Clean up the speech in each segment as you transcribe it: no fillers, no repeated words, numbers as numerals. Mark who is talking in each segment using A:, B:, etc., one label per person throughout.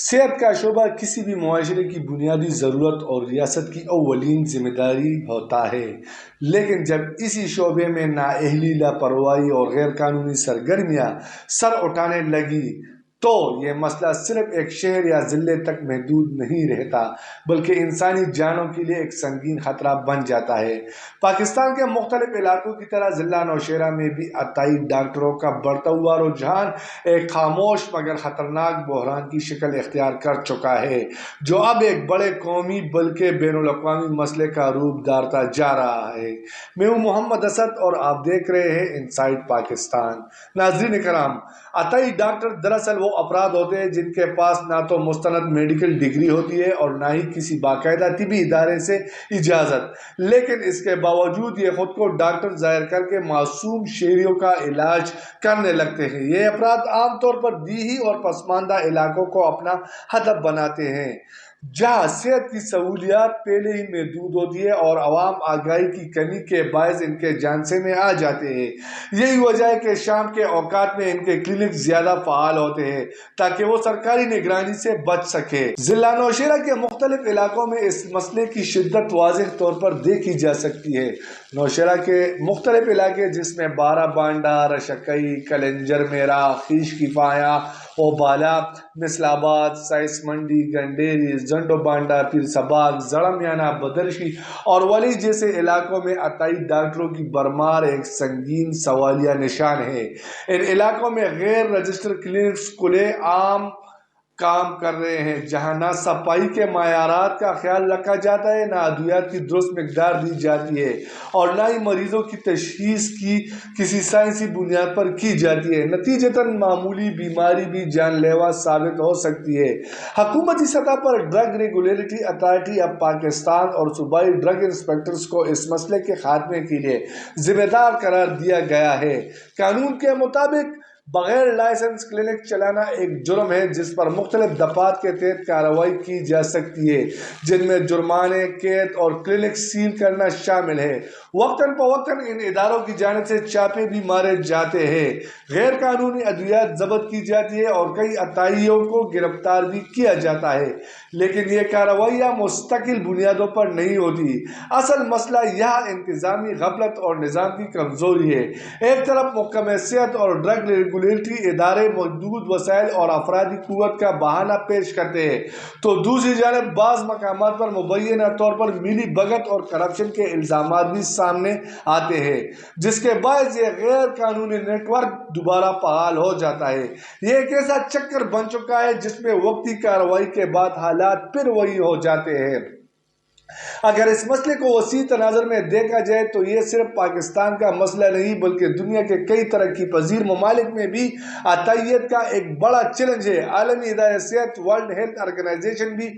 A: صحت کا شعبہ کسی بھی معاشرے کی بنیادی ضرورت اور ریاست کی اولین ذمہ داری ہوتا ہے، لیکن جب اسی شعبے میں نااہلی، لاپرواہی اور غیر قانونی سرگرمیاں سر اٹھانے لگی تو یہ مسئلہ صرف ایک شہر یا ضلع تک محدود نہیں رہتا بلکہ انسانی جانوں کے لیے ایک سنگین خطرہ بن جاتا ہے۔ پاکستان کے مختلف علاقوں کی طرح ضلع نوشہرہ میں بھی عطائی ڈاکٹروں کا بڑھتا ہوا رجحان ایک خاموش مگر خطرناک بحران کی شکل اختیار کر چکا ہے، جو اب ایک بڑے قومی بلکہ بین الاقوامی مسئلے کا روپ دھارتا جا رہا ہے۔ میں ہوں محمد اسد اور آپ دیکھ رہے ہیں انسائٹ پاکستان۔ ناظرین کرام، عطائی ڈاکٹر دراصل وہ افراد ہوتے ہیں جن کے پاس نہ تو مستند میڈیکل ڈگری ہوتی ہے اور نہ ہی کسی باقاعدہ طبی ادارے سے اجازت، لیکن اس کے باوجود یہ خود کو ڈاکٹر ظاہر کر کے معصوم شہریوں کا علاج کرنے لگتے ہیں۔ یہ افراد عام طور پر دیہی اور پسماندہ علاقوں کو اپنا ہدف بناتے ہیں، جہاں صحت کی سہولیات پہلے ہی محدود ہوتی ہے اور عوام آگاہی کی کمی کے باعث ان کے جانشین میں آ جاتے ہیں۔ یہی وجہ ہے کہ شام کے اوقات میں ان کے کلینک زیادہ فعال ہوتے ہیں تاکہ وہ سرکاری نگرانی سے بچ سکے۔ ضلع نوشہرہ کے مختلف علاقوں میں اس مسئلے کی شدت واضح طور پر دیکھی جا سکتی ہے۔ نوشہرہ کے مختلف علاقے جس میں بارہ بانڈہ، رشکئی، کلنجر میرا، خیش کفایہ، اوبالا، مثل آباد، سائس منڈی، گنڈیری، زنڈو بانڈہ، پیر سباگ، زڑمیانہ، بدرشی اور ولی جیسے علاقوں میں عطائی ڈاکٹروں کی بھرمار ایک سنگین سوالیہ نشان ہے۔ ان علاقوں میں غیر رجسٹرڈ کلینکس کھلے عام کام کر رہے ہیں، جہاں نہ صفائی کے معیارات کا خیال رکھا جاتا ہے، نہ ادویات کی درست مقدار دی جاتی ہے اور نہ ہی مریضوں کی تشخیص کی کسی سائنسی بنیاد پر کی جاتی ہے۔ نتیجتاً معمولی بیماری بھی جان لیوا ثابت ہو سکتی ہے۔ حکومتی سطح پر drug regulatory authority of Pakistan اور صوبائی ڈرگ انسپکٹرز کو اس مسئلے کے خاتمے کے لیے ذمہ دار قرار دیا گیا ہے۔ قانون کے مطابق بغیر لائسنس کلینک چلانا ایک جرم ہے جس پر مختلف دفعات کے تحت کارروائی کی جا سکتی ہے، جن میں جرمانے، قید اور کلینک سیل کرنا شامل ہے۔ وقتاً فوقتاً ان اداروں کی جانب سے چھاپے بھی مارے جاتے ہیں، غیر قانونی ادویات ضبط کی جاتی ہے اور کئی عطائیوں کو گرفتار بھی کیا جاتا ہے، لیکن یہ کارروائیاں مستقل بنیادوں پر نہیں ہوتی۔ اصل مسئلہ یہاں انتظامی غفلت اور نظام کی کمزوری ہے۔ ایک طرف محکمہ صحت اور ڈرگ ریگولیٹری ادارے محدود وسائل اور افرادی قوت کا بہانہ پیش کرتے ہیں تو دوسری جانب بعض مقامات پر مبینہ طور پر ملی بھگت اور کرپشن کے الزامات بھی سامنے آتے ہیں، جس کے باعث یہ غیر قانونی نیٹ ورک دوبارہ فعال ہو جاتا ہے۔ یہ ایک ایسا چکر بن چکا ہے جس میں وقتی کارروائی کے بعد حالات پھر وہی ہو جاتے ہیں۔ اگر اس مسئلے کو وسیع تناظر میں دیکھا جائے تو یہ صرف پاکستان کا مسئلہ نہیں بلکہ دنیا کے کئی ترقی پذیر ممالک میں بھی عطائیت کا ایک بڑا چیلنج ہے۔ عالمی ادارہ صحت ورلڈ ہیلتھ آرگنائزیشن بھی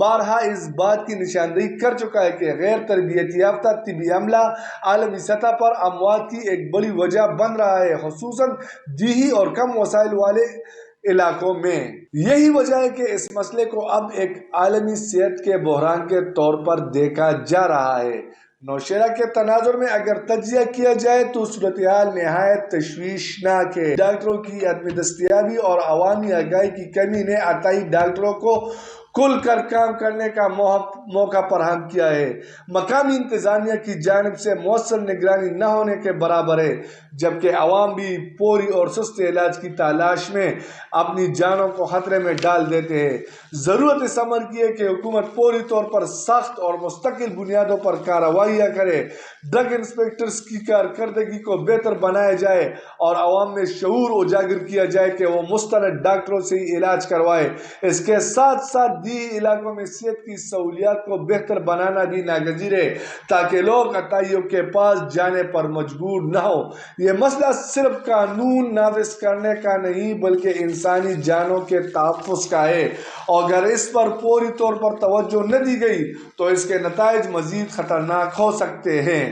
A: بارہا اس بات کی نشاندہی کر چکا ہے کہ غیر تربیت یافتہ طبی عملہ عالمی سطح پر اموات کی ایک بڑی وجہ بن رہا ہے، خصوصاً دیہی اور کم وسائل والے علاقوں میں۔ یہی وجہ ہے کہ اس مسئلے کو اب ایک عالمی صحت کے بحران کے طور پر دیکھا جا رہا ہے۔ نوشہرہ کے تناظر میں اگر تجزیہ کیا جائے تو صورتحال نہایت تشویشناک ہے۔ ڈاکٹروں کی عدم دستیابی اور عوامی آگاہی کی کمی نے عطائی ڈاکٹروں کو کھل کر کام کرنے کا موقع فراہم کیا ہے۔ مقامی انتظامیہ کی جانب سے مؤثر نگرانی نہ ہونے کے برابر ہے، جبکہ عوام بھی فوری اور سستے علاج کی تلاش میں اپنی جانوں کو خطرے میں ڈال دیتے ہیں۔ ضرورت اس امر کی ہے کہ حکومت فوری طور پر سخت اور مستقل بنیادوں پر کارروائیاں کرے، ڈرگ انسپکٹرز کی کارکردگی کو بہتر بنایا جائے اور عوام میں شعور اجاگر کیا جائے کہ وہ مستند ڈاکٹروں سے ہی علاج کروائے۔ اس کے ساتھ ساتھ دیہی علاقوں میں صحت کی سہولیات کو بہتر بنانا بھی ناگزیر ہے تاکہ لوگ عطائیوں کے پاس جانے پر مجبور نہ ہوں۔ یہ مسئلہ صرف قانون نافذ کرنے کا نہیں بلکہ انسانی جانوں کے تحفظ کا ہے، اور اگر اس پر فوری طور پر توجہ نہ دی گئی تو اس کے نتائج مزید خطرناک ہو سکتے ہیں۔